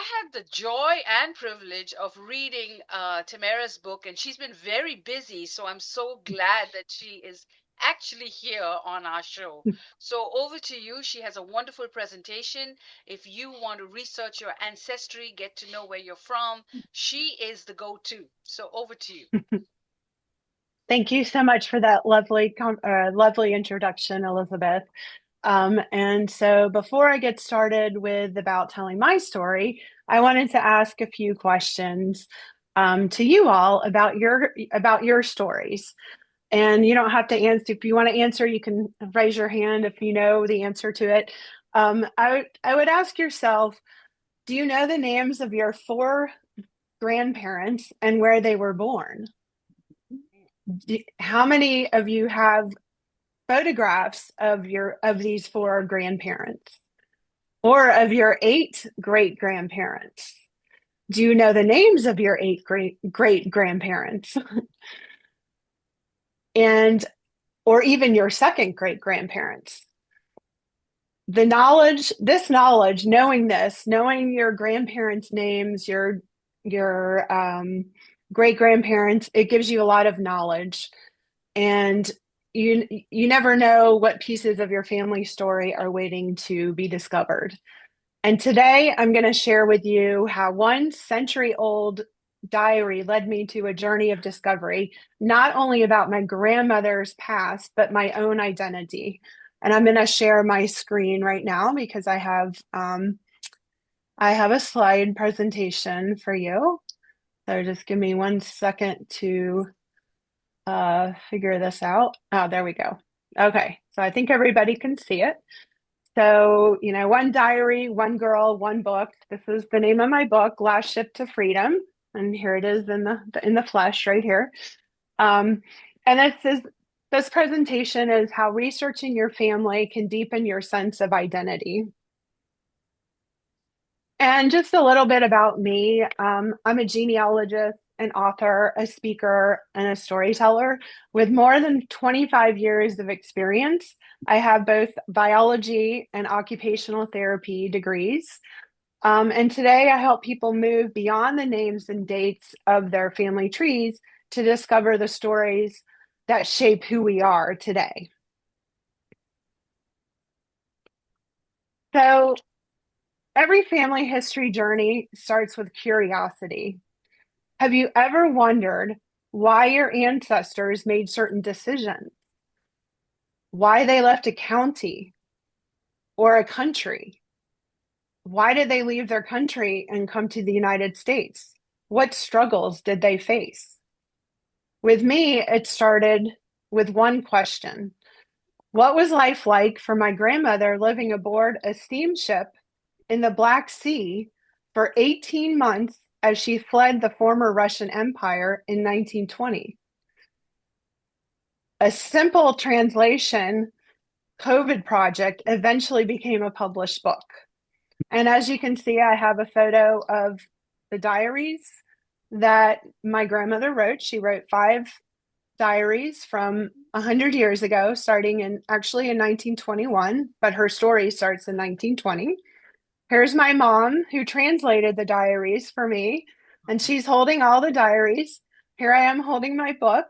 had the joy and privilege of reading Tamara's book, and she's been very busy, so I'm so glad that she is actually here on our show. So over to you. She has a wonderful presentation. If you want to research your ancestry, get to know where you're from, she is the go-to. So over to you. Thank you so much for that lovely introduction, Elizabeth. And so before I get started with about telling my story, I wanted to ask a few questions to you all about your stories. And you don't have to answer. If you want to answer, you can raise your hand if you know the answer to it. I would ask yourself, do you know the names of your four grandparents and where they were born? How many of you have photographs of these four grandparents or of your eight great grandparents? Do you know the names of your eight great grandparents and or even your second great grandparents? This knowledge, knowing your grandparents' names, your great grandparents, it gives you a lot of knowledge. And you never know what pieces of your family story are waiting to be discovered. And today I'm going to share with you how one century old diary led me to a journey of discovery, not only about my grandmother's past, but my own identity. And I'm going to share my screen right now because I have a slide presentation for you. So just give me 1 second to figure this out. Oh, there we go. Okay, so I think everybody can see it. So, one diary, one girl, one book. This is the name of my book, Last Ship to Freedom. And here it is in the flesh right here. And this presentation is how researching your family can deepen your sense of identity. And just a little bit about me. I'm a genealogist, an author, a speaker, and a storyteller with more than 25 years of experience. I have both biology and occupational therapy degrees. And today I help people move beyond the names and dates of their family trees to discover the stories that shape who we are today. So, every family history journey starts with curiosity. Have you ever wondered why your ancestors made certain decisions? Why they left a county or a country? Why did they leave their country and come to the United States? What struggles did they face? With me, it started with one question. What was life like for my grandmother living aboard a steamship in the Black Sea for 18 months as she fled the former Russian Empire in 1920? A simple translation COVID project eventually became a published book. And as you can see, I have a photo of the diaries that my grandmother wrote. She wrote 5 diaries from 100 years ago, starting in 1921, but her story starts in 1920. Here's my mom who translated the diaries for me, and she's holding all the diaries. Here I am holding my book.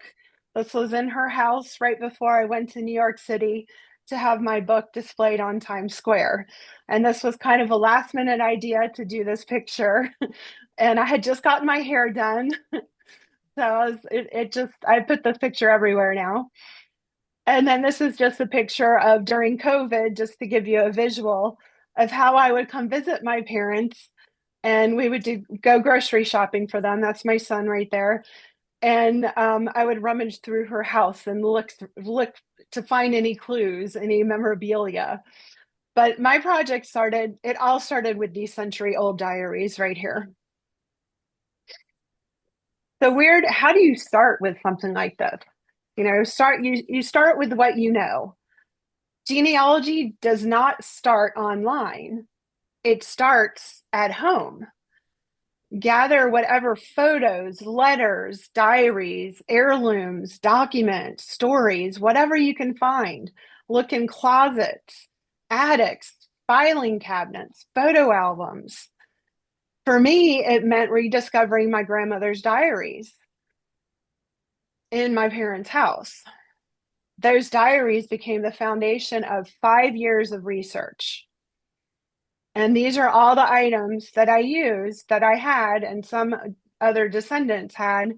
This was in her house right before I went to New York City to have my book displayed on Times Square. And this was kind of a last minute idea to do this picture. And I had just gotten my hair done. So I put the picture everywhere now. And then this is just a picture of during COVID, just to give you a visual of how I would come visit my parents and we would go grocery shopping for them. That's my son right there. And I would rummage through her house and look to find any clues, any memorabilia. But my project it all started with these century old diaries right here. So weird, how do you start with something like this? You start with what you know. Genealogy does not start online. It starts at home. Gather whatever photos, letters, diaries, heirlooms, documents, stories, whatever you can find. Look in closets, attics, filing cabinets, photo albums. For me, it meant rediscovering my grandmother's diaries in my parents' house. Those diaries became the foundation of 5 years of research. And these are all the items that I used, that I had, and some other descendants had,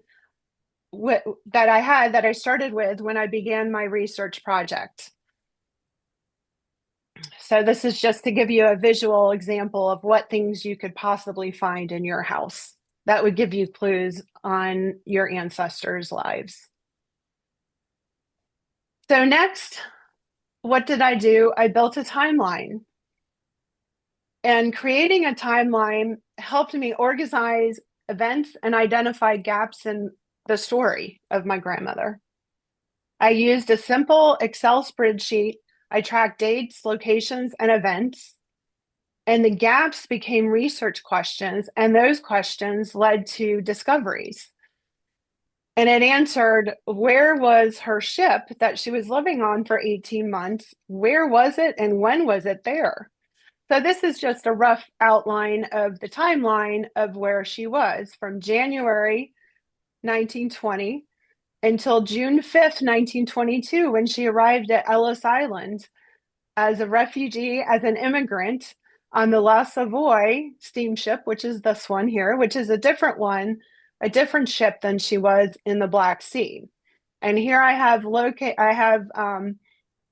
that I started with when I began my research project. So this is just to give you a visual example of what things you could possibly find in your house that would give you clues on your ancestors' lives. So next, what did I do? I built a timeline. And creating a timeline helped me organize events and identify gaps in the story of my grandmother. I used a simple Excel spreadsheet. I tracked dates, locations, and events. And the gaps became research questions, and those questions led to discoveries. And it answered, where was her ship that she was living on for 18 months? Where was it, and when was it there? So this is just a rough outline of the timeline of where she was from January 1920 until June 5th, 1922, when she arrived at Ellis Island as a refugee, as an immigrant on the La Savoie steamship, which is this one here, which is a different one, a different ship than she was in the Black Sea. And here I have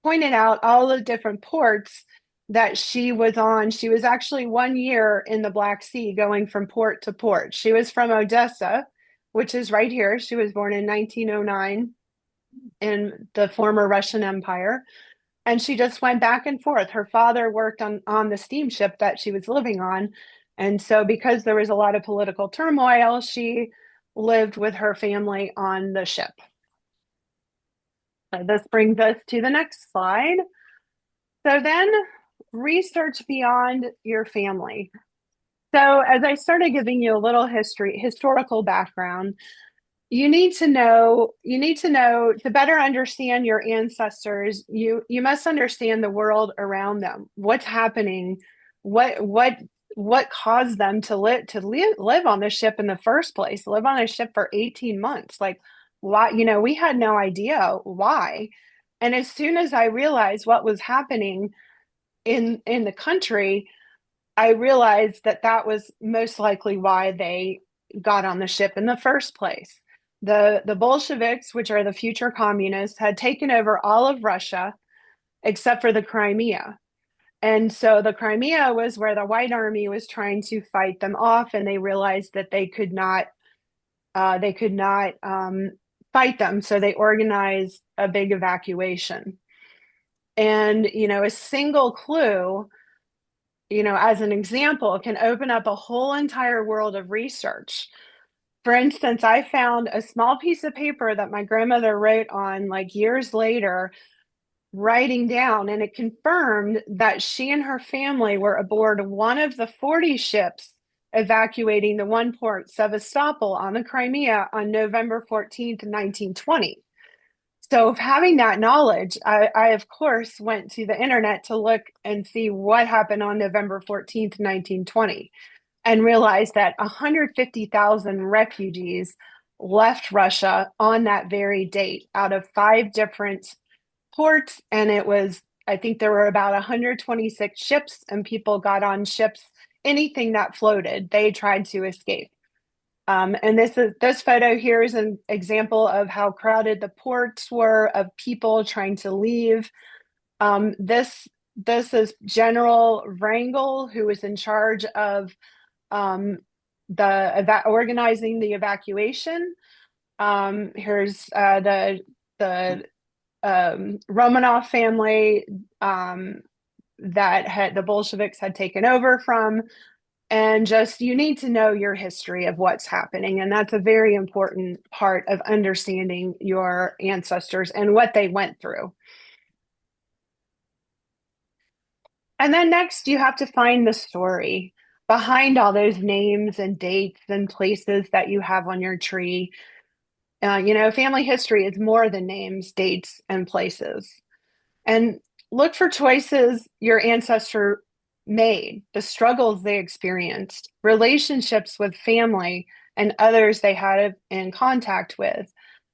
pointed out all the different ports that she was on. She was actually 1 year in the Black Sea going from port to port. She was from Odessa, which is right here. She was born in 1909 in the former Russian Empire. And she just went back and forth. Her father worked on the steamship that she was living on. And so, because there was a lot of political turmoil, she lived with her family on the ship. So, this brings us to the next slide. So, then research beyond your family. So, as I started giving you a little historical background, to better understand your ancestors, you must understand the world around them. What's happening? What caused them to live on the ship in the first place? Live on a ship for 18 months. Like, why? We had no idea why. And as soon as I realized what was happening in the country, I realized that that was most likely why they got on the ship in the first place. The Bolsheviks, which are the future communists, had taken over all of Russia except for the Crimea. And so the Crimea was where the White Army was trying to fight them off, and they realized that they could not fight them. So they organized a big evacuation. And a single clue, as an example, can open up a whole entire world of research. For instance, I found a small piece of paper that my grandmother wrote on like years later, writing down, and it confirmed that she and her family were aboard one of the 40 ships evacuating the one port, Sevastopol, on the Crimea on November 14th, 1920. So, having that knowledge, I of course went to the internet to look and see what happened on November 14th, 1920, and realized that 150,000 refugees left Russia on that very date out of 5 different ports. And I think there were about 126 ships, and people got on ships, anything that floated, they tried to escape. And this photo here is an example of how crowded the ports were, of people trying to leave. This is General Wrangel, who was in charge of organizing the evacuation. Here's the Romanov family that the Bolsheviks had taken over from. And just, you need to know your history of what's happening. And that's a very important part of understanding your ancestors and what they went through. And then next, you have to find the story behind all those names and dates and places that you have on your tree. Family history is more than names, dates, and places. And look for choices your ancestor made, the struggles they experienced, relationships with family and others they had in contact with.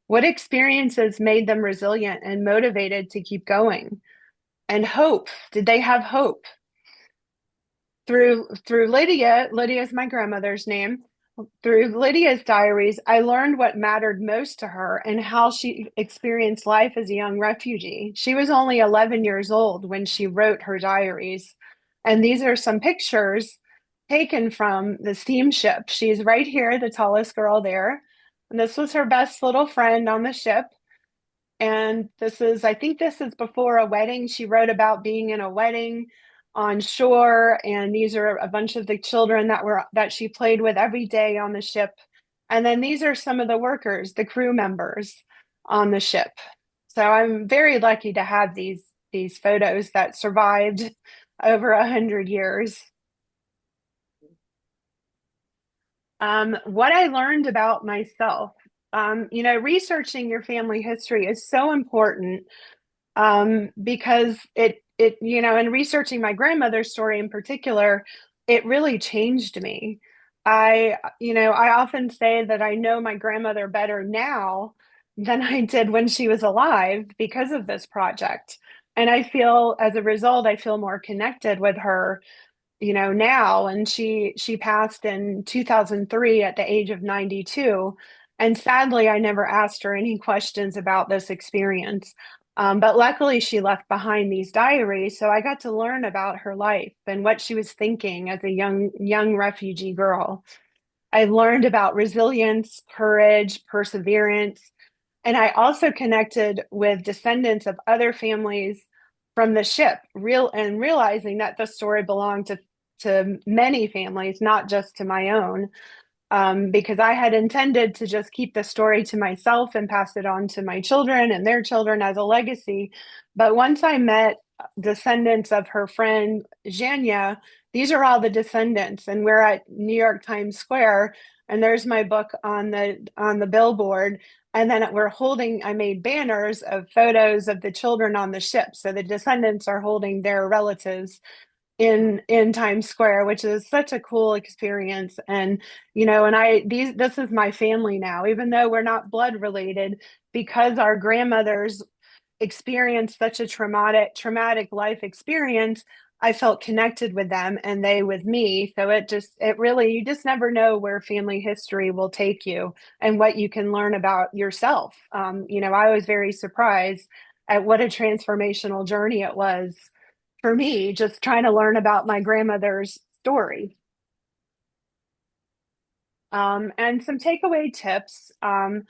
What experiences made them resilient and motivated to keep going? And hope. Did they have hope? Through Lydia is my grandmother's name. Through Lydia's diaries, I learned what mattered most to her and how she experienced life as a young refugee. She was only 11 years old when she wrote her diaries. And these are some pictures taken from the steamship. She's right here, the tallest girl there. And this was her best little friend on the ship. And I think this is before a wedding. She wrote about being in a wedding on shore, and these are a bunch of the children that she played with every day on the ship. And then these are some of the workers, the crew members on the ship. So I'm very lucky to have these photos that survived over 100 years. What I learned about myself, researching your family history is so important because in researching my grandmother's story in particular, it really changed me. I often say that I know my grandmother better now than I did when she was alive because of this project. And as a result, I feel more connected with her, now. And she passed in 2003 at the age of 92. And sadly, I never asked her any questions about this experience. But luckily, she left behind these diaries, so I got to learn about her life and what she was thinking as a young refugee girl. I learned about resilience, courage, perseverance, and I also connected with descendants of other families from the ship, realizing that the story belonged to many families, not just to my own, because I had intended to just keep the story to myself and pass it on to my children and their children as a legacy. But once I met descendants of her friend Zhenya, these are all the descendants, and we're at New York Times Square, and there's my book on the billboard. And then I made banners of photos of the children on the ship. So the descendants are holding their relatives in Times Square, which is such a cool experience. And this is my family now, even though we're not blood related, because our grandmothers experienced such a traumatic life experience. I felt connected with them and they with me. So it really, you just never know where family history will take you and what you can learn about yourself. I was very surprised at what a transformational journey it was for me, just trying to learn about my grandmother's story. And some takeaway tips. I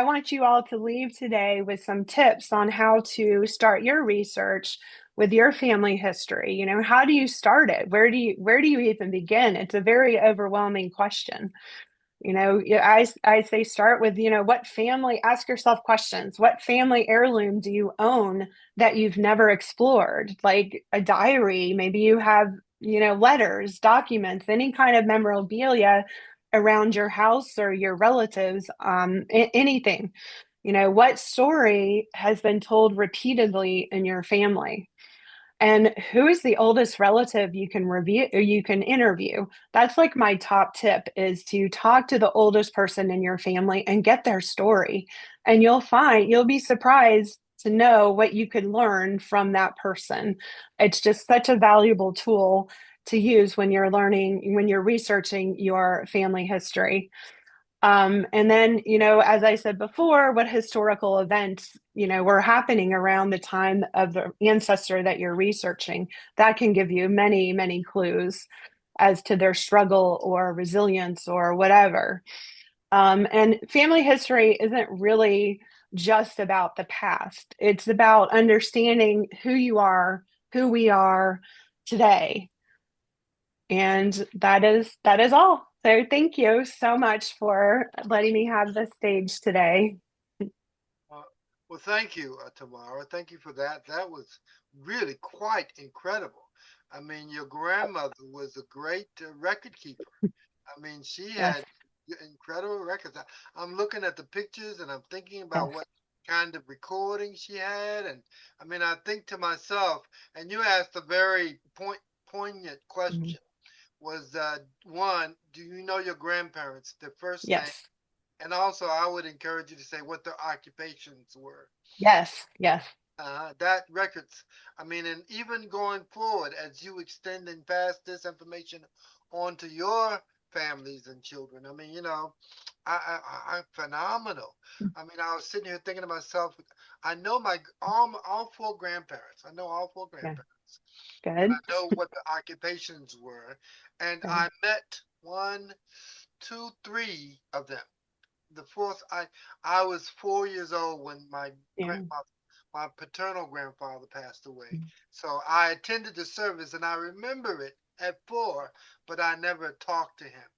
want you all to leave today with some tips on how to start your research with your family history. How do you start it? Where do you even begin? It's a very overwhelming question. I say start with, ask yourself questions. What family heirloom do you own that you've never explored? Like a diary, maybe you have, letters, documents, any kind of memorabilia around your house or your relatives, anything. What story has been told repeatedly in your family? And who is the oldest relative you can review or you can interview? That's like my top tip is to talk to the oldest person in your family and get their story. And you'll be surprised to know what you could learn from that person. It's just such a valuable tool to use when you're researching your family history. And then, as I said before, what historical events, were happening around the time of the ancestor that you're researching. That can give you many, many clues as to their struggle or resilience or whatever. And family history isn't really just about the past, it's about understanding who you are, who we are today. And that is all. So thank you so much for letting me have the stage today. Uh, well, thank you, Tamara. Thank you for that. That was really quite incredible. I mean, your grandmother was a great record keeper. I mean, she Yes, had incredible records. I'm looking at the pictures and I'm thinking about yes. what kind of recording she had. And I mean, I think to myself, and you asked a very poignant Mhm. question, was one, do you know your grandparents, their first name? Yes. And also, I would encourage you to say what their occupations were. Yes. Yes. That records, I mean, and even going forward, as you extend and pass this information on to your families and children, I mean, I'm phenomenal. I mean, I was sitting here thinking to myself, I know my all four grandparents. I know all four Yeah. grandparents, and Good. I know what the occupations were. And Good. I met one, two, three of them. The fourth, I was 4 years old when Yeah. my paternal grandfather passed away. Mm. So I attended the service and I remember it at 4, but I never talked to him.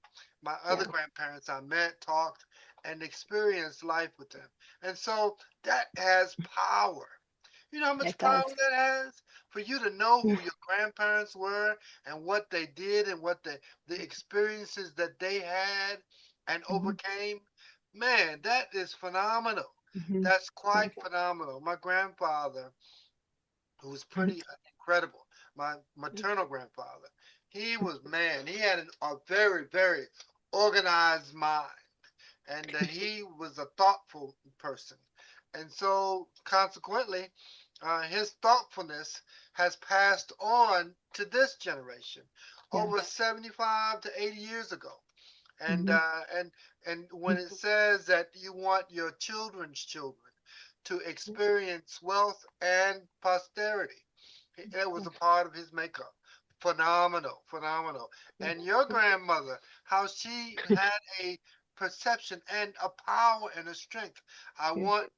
My other Yeah. grandparents I met, talked, and experienced life with them. And so that has power. You know how much It power does. that has? For you to know Yeah. who your grandparents were and what they did and what the experiences that they had and Hmm. overcame. Man, that is phenomenal. Hmm. That's Yeah. quite phenomenal. My grandfather, who was Mhm. pretty incredible, my maternal grandfather, he was, man, he had a very, very organized mind. And he was a thoughtful person. And so, consequently, his thoughtfulness has passed on to this generation Yes. over 75 to 80 years ago. And Hmm. when it says that you want your children's children to experience wealth and posterity, it was Yes. a part of his makeup. Phenomenal, phenomenal. Yes. And your grandmother, how she had a perception and a power and a strength. I Yeah. want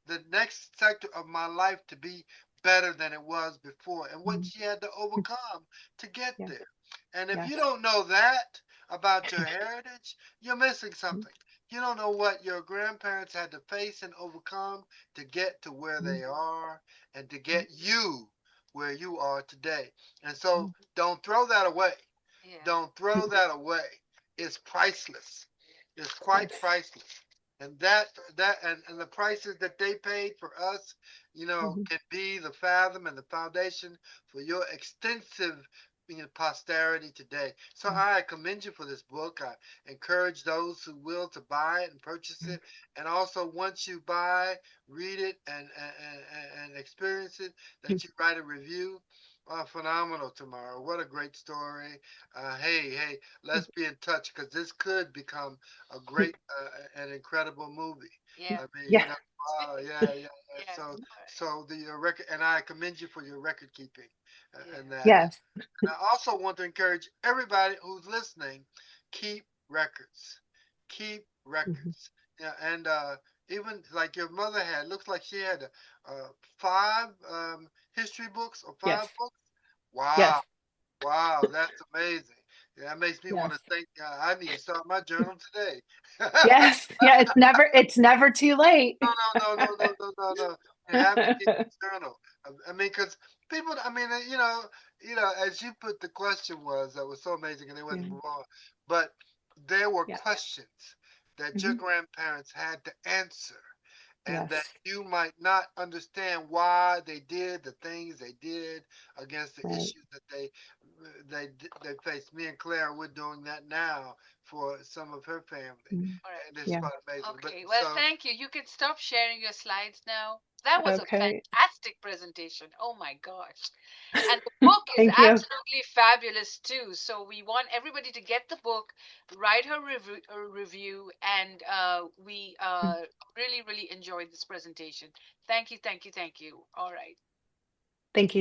the next sector of my life to be better than it was before, and what Mhm. she had to overcome to get Yeah. there. And if Yes. you don't know that about your heritage, you're missing Mhm. something. You don't know what your grandparents had to face and overcome to get to where Mhm. they are and to Mhm. get you where you are today. And so Mhm. don't throw that away. Yeah. Don't throw that away. It's priceless. It's quite Yes. priceless. And and the prices that they paid for us, Mhm. can be the fathom and the foundation for your extensive posterity today. So Mhm. I commend you for this book. I encourage those who will to buy it and purchase it. And also, once you buy, read it and experience it, Mhm. that you write a review. Phenomenal, Tamara. What a great story. Hey, let's be in touch because this could become a great and incredible movie. Yeah. I mean, Yeah. yeah. Yeah. So, All right. the record, and I commend you for your record keeping and Yeah. that. Yes. And I also want to encourage everybody who's listening, keep records. Keep Mhm. records. Yeah, and even like your mother had, looks like she had 5 history books or Yes. 5 books. Wow, Yes. wow, that's amazing. Yeah, that makes me want Yes. to think I need to start my journal today. Yes. Yeah. It's never too late. No. You have to keep a journal. I mean, because people, I mean, as you put the question that was so amazing, and they went to Yeah. move on, but there were Yeah. questions that your Hmm. grandparents had to answer, and that Yes. you might not understand why they did the things they did against the Right. issues that they faced. Me and Claire, we're doing that now for some of her family, Mhm. All right. and it's Yeah. quite amazing. But Okay. Well, so thank you. You can stop sharing your slides now. That was a Okay. fantastic presentation. Oh my gosh. And the book is Thank you. absolutely fabulous too. So we want everybody to get the book, write her review, and we really, really enjoyed this presentation. Thank you, thank you, thank you. All right. Thank you.